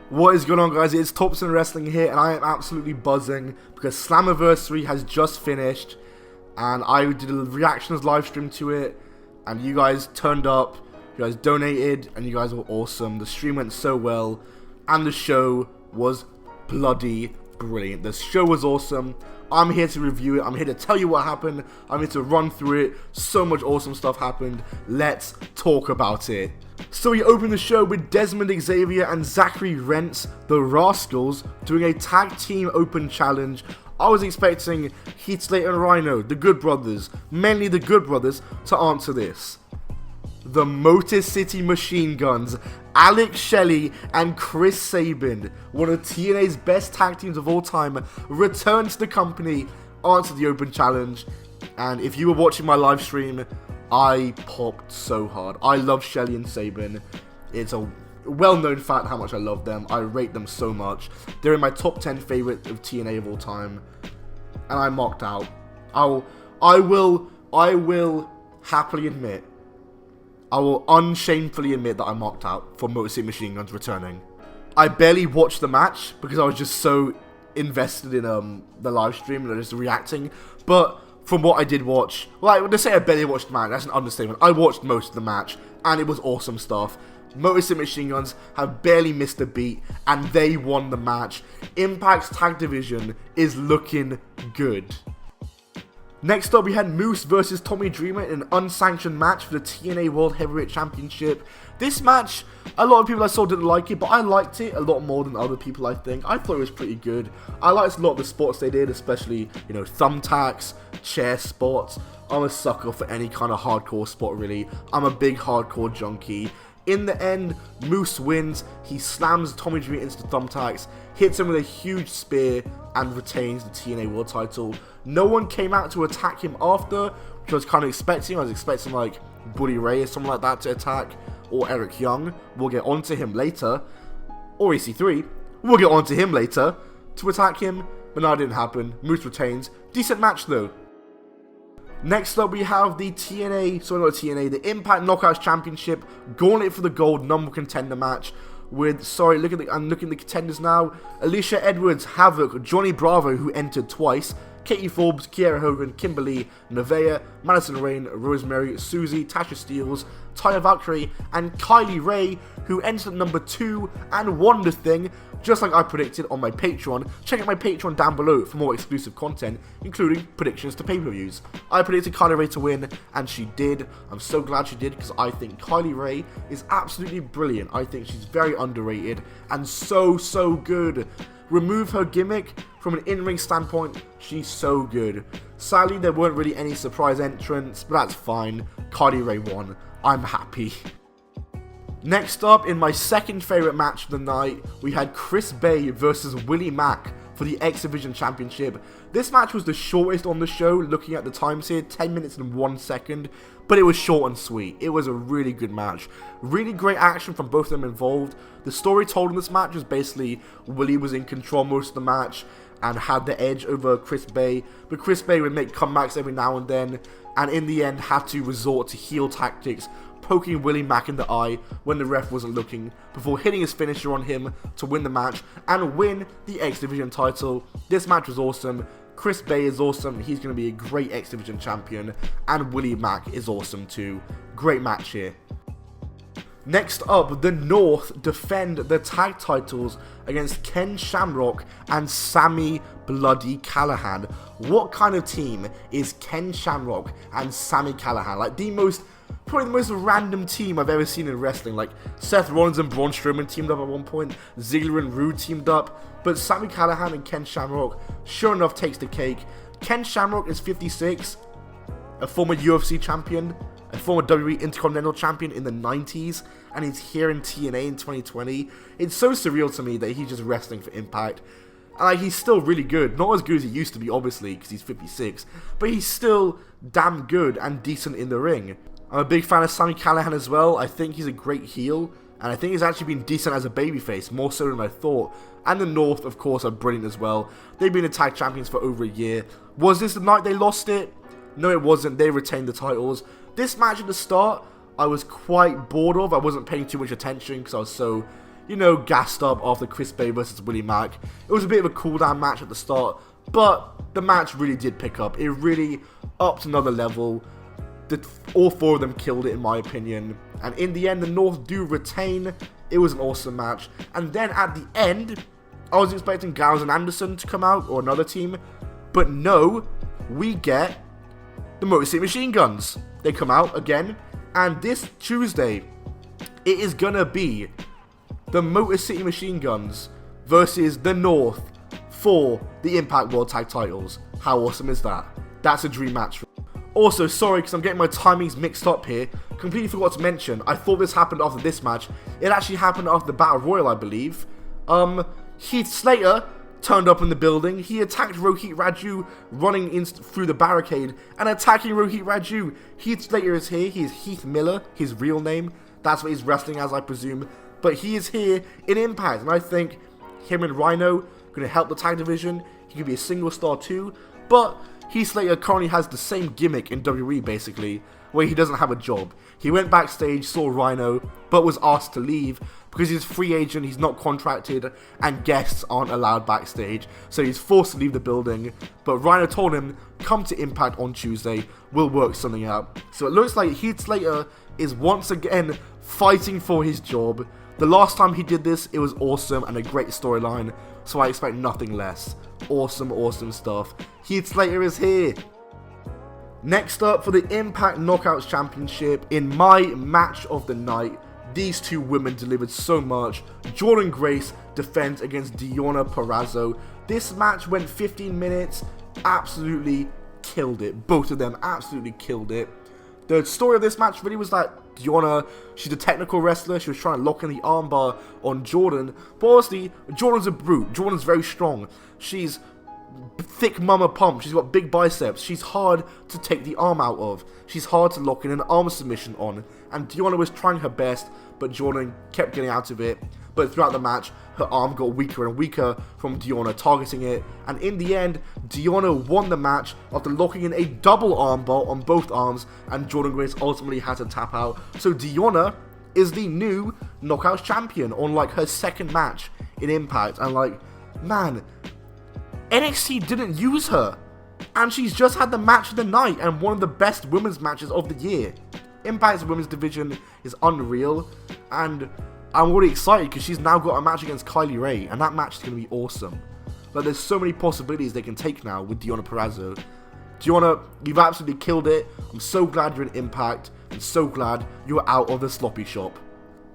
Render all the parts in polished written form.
What is going on, guys? It's Thompson Wrestling here, and I am absolutely buzzing because Slammiversary has just finished, and I did a reactions live stream to it, and you guys turned up, you guys donated, and you guys were awesome. The stream went so well, and the show was bloody brilliant. The show was awesome. I'm here to review it. I'm here to tell you what happened. I'm here to run through it. So much awesome stuff happened. Let's talk about it. So we open the show with Desmond Xavier and Zachary Rents, the Rascals, doing a tag team open challenge. I was expecting Heath, Slater and Rhino, the Good Brothers, mainly the Good Brothers, to answer this. The Motor City Machine Guns, Alex Shelley and Chris Sabin, one of TNA's best tag teams of all time, return to the company, answer the open challenge, and if you were watching my live stream, I popped so hard. I love Shelley and Sabin. It's a well-known fact how much I love them. I rate them so much. They're in my top 10 favorite of TNA of all time, and I mocked out. I will happily admit, I will unshamefully admit that I mocked out for Motor City Machine Guns returning. I barely watched the match because I was just so invested in the live stream and just reacting, but from what I did watch, well, to say I barely watched the match, that's an understatement. I watched most of the match, and it was awesome stuff. Motor City Machine Guns have barely missed a beat, and they won the match. Impact's tag division is looking good. Next up, we had Moose versus Tommy Dreamer in an unsanctioned match for the TNA World Heavyweight Championship. This match, a lot of people I saw didn't like it, but I liked it a lot more than other people, I think. I thought it was pretty good. I liked a lot of the spots they did, especially, thumbtacks, chair spots. I'm a sucker for any kind of hardcore spot, really. I'm a big hardcore junkie. In the end, Moose wins. He slams Tommy Dreamer into the thumbtacks, hits him with a huge spear, and retains the TNA World title. No one came out to attack him after, which I was kind of expecting. I was expecting like Bully Ray or someone like that to attack, or Eric Young. We'll get onto him later, or EC3. We'll get onto him later to attack him, but no, it didn't happen. Moose retains. Decent match though. Next up, we have the the Impact Knockouts Championship Gauntlet for the Gold number contender match with, looking at the contenders now, Alicia Edwards, Havoc, Johnny Bravo, who entered twice, Katie Forbes, Kiera Hogan, Kimberly, Nevaeh, Madison Rain, Rosemary, Susie, Tasha Steeles, Taya Valkyrie, and Kylie Ray, who entered number 2 and won the thing, just like I predicted on my Patreon. Check out my Patreon down below for more exclusive content, including predictions to pay-per-views. I predicted Kylie Ray to win, and she did. I'm so glad she did, because I think Kylie Ray is absolutely brilliant. I think she's very underrated, and so good. Remove her gimmick, from an in-ring standpoint, she's so good. Sadly, there weren't really any surprise entrants, but that's fine. Kylie Ray won. I'm happy. Next up, in my second favourite match of the night, we had Chris Bay versus Willie Mack for the X Division Championship. This match was the shortest on the show, looking at the times here, 10 minutes and 1 second, but it was short and sweet. It was a really good match. Really great action from both of them involved. The story told in this match was basically Willie was in control most of the match and had the edge over Chris Bay, but Chris Bay would make comebacks every now and then, and in the end had to resort to heel tactics, poking Willie Mack in the eye when the ref wasn't looking, before hitting his finisher on him to win the match and win the X Division title. This match was awesome. Chris Bay is awesome. He's going to be a great X Division champion, and Willie Mack is awesome too. Great match here. Next up, the North defend the tag titles against Ken Shamrock and Sami Bloody Callahan. What kind of team is Ken Shamrock and Sami Callahan? Like probably the most random team I've ever seen in wrestling. Like Seth Rollins and Braun Strowman teamed up at one point, Ziggler and Rude teamed up, but Sami Callahan and Ken Shamrock sure enough takes the cake. Ken Shamrock is 56, a former UFC champion, a former WWE Intercontinental Champion in the 90s, and he's here in TNA in 2020. It's so surreal to me that he's just wrestling for Impact. And he's still really good. Not as good as he used to be, obviously, because he's 56, but he's still damn good and decent in the ring. I'm a big fan of Sami Callahan as well. I think he's a great heel, and I think he's actually been decent as a babyface, more so than I thought. And the North, of course, are brilliant as well. They've been the tag champions for over a year. Was this the night they lost it? No, it wasn't. They retained the titles. This match at the start, I was quite bored of. I wasn't paying too much attention because I was so you know, gassed up after Chris Bay versus Willie Mack. It was a bit of a cool down match at the start, but the match really did pick up. It really upped another level. All 4 of them killed it, in my opinion. And in the end, the North do retain. It was an awesome match. And then at the end, I was expecting Gallows and Anderson to come out, or another team. But no, we get the Motor City Machine Guns. They come out again. And this Tuesday, it is going to be the Motor City Machine Guns versus the North for the Impact World Tag Titles. How awesome is that? That's a dream match. Also, sorry, because I'm getting my timings mixed up here. Completely forgot to mention, I thought this happened after this match. It actually happened after the Battle Royal, I believe. Heath Slater turned up in the building. He attacked Rohit Raju, running in through the barricade and attacking Rohit Raju. Heath Slater is here. He is Heath Miller, his real name. That's what he's wrestling as, I presume. But he is here in Impact, and I think him and Rhino are going to help the tag division. He could be a single star too, but Heath Slater currently has the same gimmick in WWE, basically, where he doesn't have a job. He went backstage, saw Rhino, but was asked to leave because he's a free agent, he's not contracted, and guests aren't allowed backstage, so he's forced to leave the building. But Rhino told him, come to Impact on Tuesday, we'll work something out. So it looks like Heath Slater is once again fighting for his job. The last time he did this, it was awesome and a great storyline, so I expect nothing less. Awesome, awesome stuff. Heath Slater is here. Next up, for the Impact Knockouts Championship, in my match of the night, these 2 women delivered so much. Jordynne Grace defends against Deonna Purrazzo. This match went 15 minutes, absolutely killed it. Both of them absolutely killed it. The story of this match really was that Deonna, she's a technical wrestler. She was trying to lock in the armbar on Jordynne. But honestly, Jordynne's a brute. Jordynne's very strong. She's thick mama pump. She's got big biceps. She's hard to take the arm out of. She's hard to lock in an arm submission on. And Deonna was trying her best, but Jordynne kept getting out of it. But throughout the match, her arm got weaker and weaker from Deonna targeting it. And in the end, Deonna won the match after locking in a double armbar on both arms, and Jordynne Grace ultimately had to tap out. So Deonna is the new Knockouts champion on like her second match in Impact. And like, man, NXT didn't use her. And she's just had the match of the night and one of the best women's matches of the year. Impact's women's division is unreal, and I'm really excited because she's now got a match against Kylie Ray, and that match is going to be awesome. Like, there's so many possibilities they can take now with Deonna Purrazzo. Deonna, you've absolutely killed it. I'm so glad you're in Impact, and so glad you're out of the sloppy shop.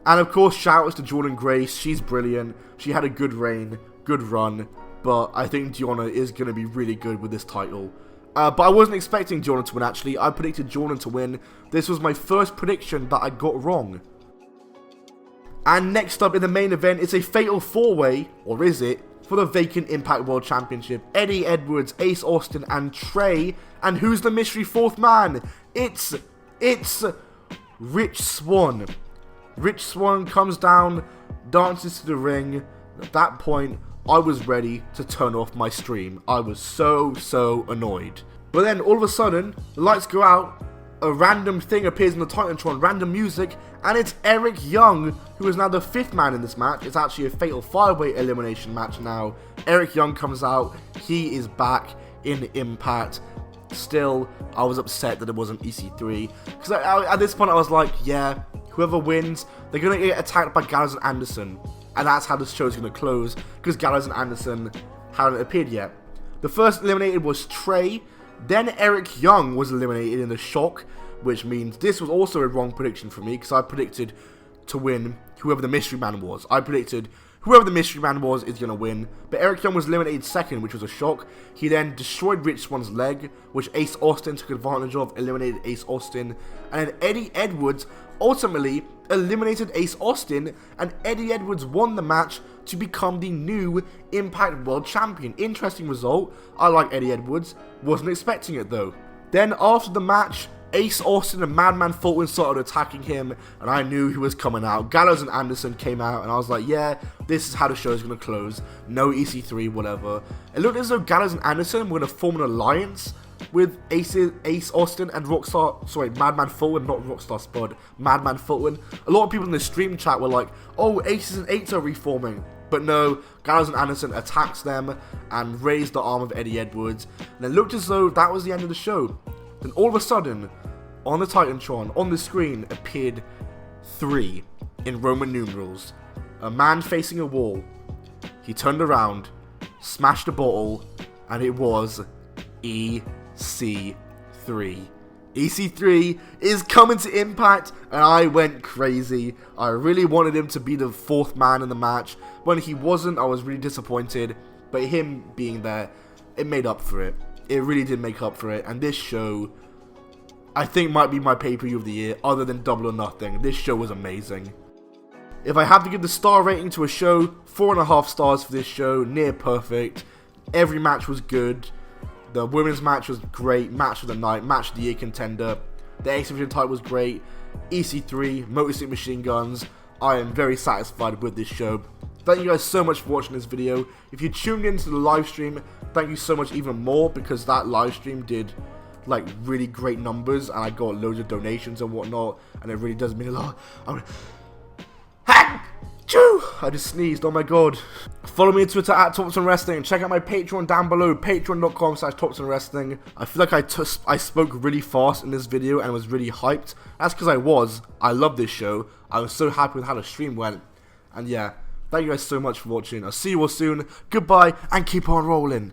And of course, shout outs to Jordynne Grace. She's brilliant. She had a good reign, good run, but I think Deonna is going to be really good with this title. But I wasn't expecting Jordynne to win, actually. I predicted Jordynne to win. This was my first prediction that I got wrong. And next up in the main event, it's a fatal 4-way, or is it, for the vacant Impact World Championship. Eddie Edwards, Ace Austin, and Trey. And who's the mystery 4th man? It's Rich Swann. Rich Swann comes down, dances to the ring. At that point, I was ready to turn off my stream. I was so annoyed. But then all of a sudden, the lights go out, a random thing appears in the Titantron, random music, and it's Eric Young, who is now the 5th man in this match. It's actually a fatal 5-way elimination match now. Eric Young comes out, he is back in Impact. Still, I was upset that it wasn't EC3, because at this point I was like, yeah, whoever wins, they're going to get attacked by Gallows and Anderson. And that's how this show is going to close, because Gallows and Anderson haven't appeared yet. The first eliminated was Trey, then Eric Young was eliminated in the shock, which means this was also a wrong prediction for me, because I predicted to win whoever the mystery man was. I predicted whoever the mystery man was is going to win, but Eric Young was eliminated second, which was a shock. He then destroyed Rich Swann's leg, which Ace Austin took advantage of, eliminated Ace Austin, and then Eddie Edwards ultimately eliminated Ace Austin, and Eddie Edwards won the match to become the new Impact World Champion. Interesting result. I like Eddie Edwards. Wasn't expecting it though. Then after the match, Ace Austin and Madman Fulton started attacking him, and I knew he was coming out. Gallows and Anderson came out, and I was like, yeah, this is how the show is going to close. No EC3, whatever. It looked as though Gallows and Anderson were going to form an alliance, with Ace Austin and Madman Fulton, not Rockstar Spud, Madman Fulton. A lot of people in the stream chat were like, oh, Aces and Eights are reforming. But no, Gallows and Anderson attacks them and raised the arm of Eddie Edwards. And it looked as though that was the end of the show. Then all of a sudden, on the Titantron, on the screen, appeared 3 in Roman numerals. A man facing a wall. He turned around, smashed a bottle, and it was EC3. EC3 is coming to Impact, and I went crazy. I really wanted him to be the 4th man in the match. When he wasn't, I was really disappointed, but him being there, it made up for it. It really did make up for it, and this show, I think, might be my pay-per-view of the year, other than Double or Nothing. This show was amazing. If I have to give the star rating to a show, 4.5 stars for this show, near perfect. Every match was good. The women's match was great, match of the night, match of the year contender. The X Division title was great. EC3, Motor City Machine Guns. I am very satisfied with this show. Thank you guys so much for watching this video. If you tuned into the live stream, thank you so much even more, because that live stream did like really great numbers and I got loads of donations and whatnot, and it really does mean a lot. I just sneezed, oh my god. Follow me on Twitter at Thompson Wrestling. Check out my Patreon down below, patreon.com/ThompsonWrestling. I feel like I spoke really fast in this video and was really hyped. That's because I love this show. I was so happy with how the stream went. And yeah, thank you guys so much for watching. I'll see you all soon. Goodbye and keep on rolling.